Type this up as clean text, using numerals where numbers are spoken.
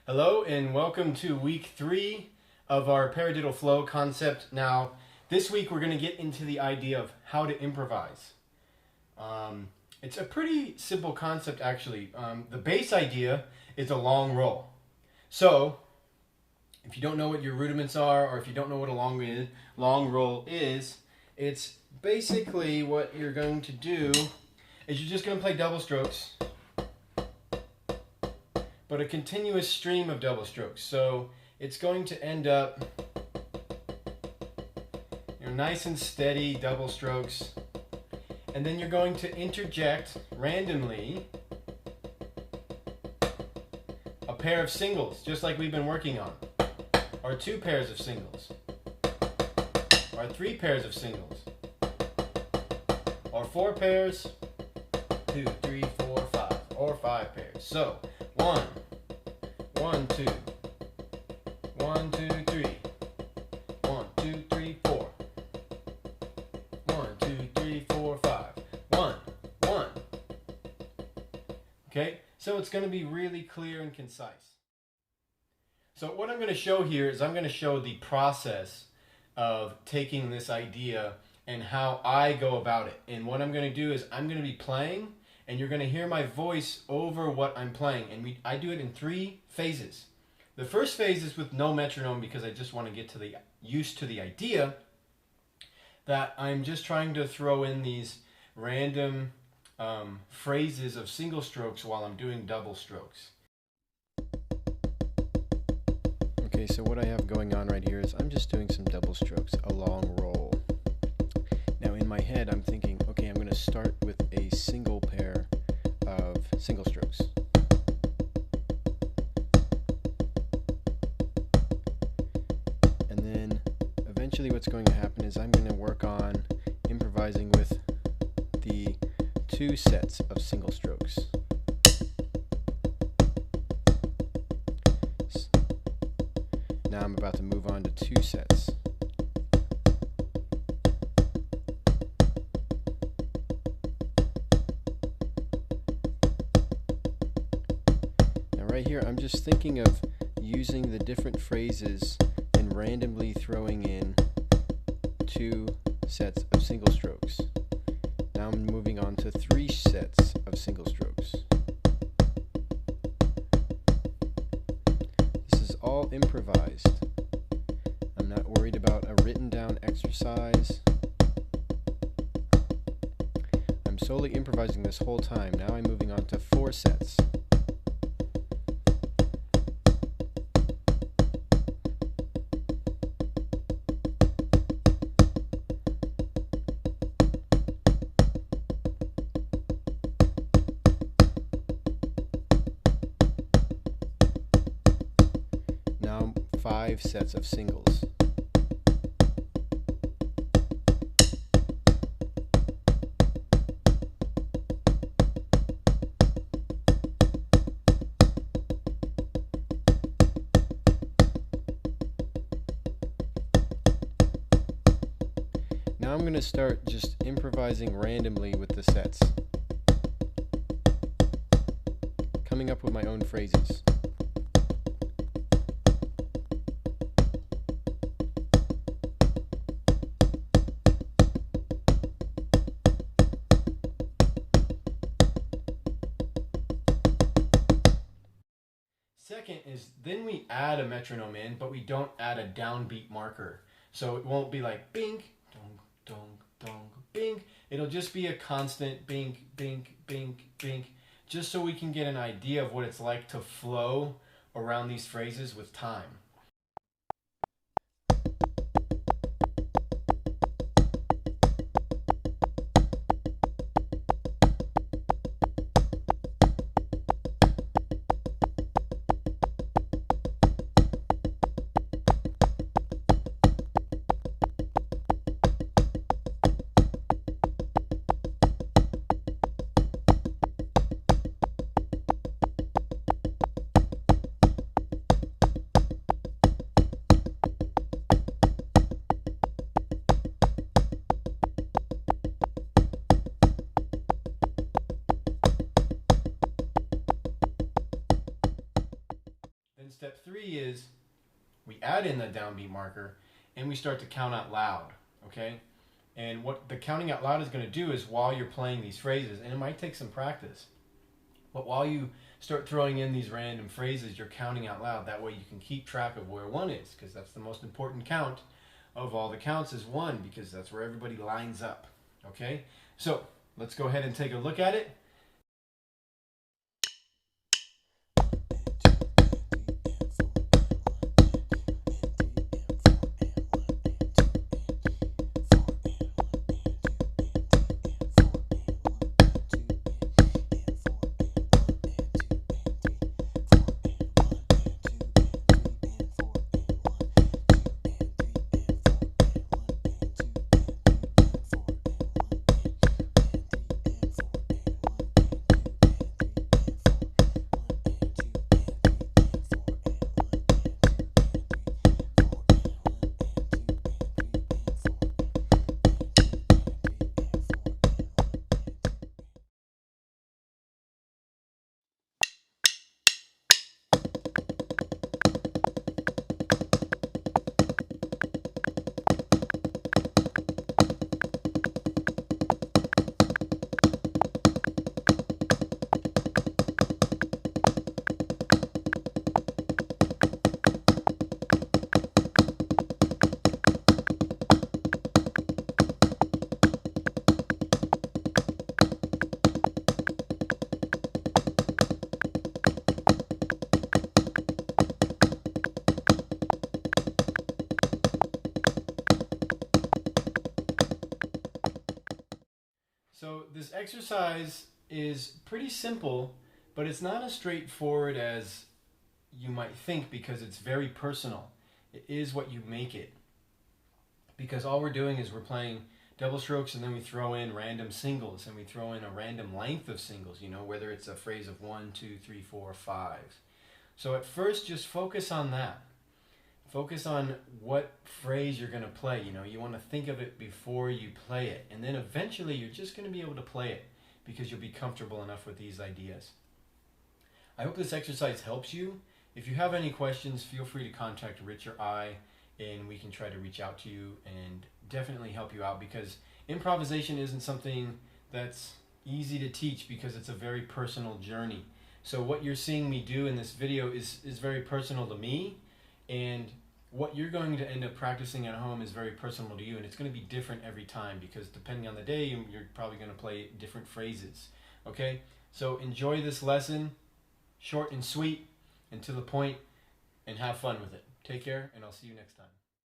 Hello and welcome to week 3 of our Paradiddle flow concept. Now, this week we're going to get into the idea of how to improvise. It's a pretty simple concept actually. The base idea is a long roll. So, if you don't know what your rudiments are, or if you don't know what a long roll is, it's basically what you're going to do is you're just going to play double strokes, but a continuous stream of double strokes. So it's going to end up, nice and steady double strokes, and then you're going to interject randomly a pair of singles, just like we've been working on, or 2 pairs of singles, or 3 pairs of singles, or 4 pairs, 2, 3, 4, 5, or 5 pairs. So 1, 1, 2, 1, 2, 3, 1, 2, 3, 4, 1, 2, 3, 4, 5, 1, 1. Okay, so it's going to be really clear and concise. So what I'm going to show here is I'm going to show the process of taking this idea and how I go about it. And what I'm going to do is I'm going to be playing, and you're going to hear my voice over what I'm playing. And I do it in 3 phases. The first phase is with no metronome, because I just want to get used to the idea that I'm just trying to throw in these random phrases of single strokes while I'm doing double strokes. Okay, so what I have going on right here is I'm just doing some double strokes, a long roll. Now in my head I'm thinking, okay, I'm going to start with a single pair of single strokes. And then eventually what's going to happen is I'm going to work on improvising with the 2 sets of single strokes. Now I'm about to move on to 2 sets. Right here, I'm just thinking of using the different phrases and randomly throwing in 2 sets of single strokes. Now I'm moving on to 3 sets of single strokes. This is all improvised. I'm not worried about a written down exercise. I'm solely improvising this whole time. Now I'm moving on to 4 sets. Now 5 sets of singles. Now I'm going to start just improvising randomly with the sets, coming up with my own phrases. Second is then we add a metronome in, but we don't add a downbeat marker. So it won't be like bink, dong, dong, dong, bink. It'll just be a constant bink, bink, bink, bink, just so we can get an idea of what it's like to flow around these phrases with time. Then step 3 is we add in the downbeat marker and we start to count out loud, okay? And what the counting out loud is going to do is while you're playing these phrases, and it might take some practice, but while you start throwing in these random phrases, you're counting out loud. That way you can keep track of where 1 is, because that's the most important count of all the counts is 1, because that's where everybody lines up, okay? So let's go ahead and take a look at it. So this exercise is pretty simple, but it's not as straightforward as you might think because it's very personal. It is what you make it. Because all we're doing is we're playing double strokes and then we throw in random singles and we throw in a random length of singles, you know, whether it's a phrase of 1, 2, 3, 4, 5. So at first just focus on that. Focus on what phrase you're going to play. You know, you want to think of it before you play it. And then eventually you're just going to be able to play it because you'll be comfortable enough with these ideas. I hope this exercise helps you. If you have any questions, feel free to contact Rich or I, and we can try to reach out to you and definitely help you out, because improvisation isn't something that's easy to teach because it's a very personal journey. So what you're seeing me do in this video is very personal to me, and what you're going to end up practicing at home is very personal to you, and it's going to be different every time because depending on the day, you're probably going to play different phrases. Okay? So enjoy this lesson, short and sweet and to the point, and have fun with it. Take care, and I'll see you next time.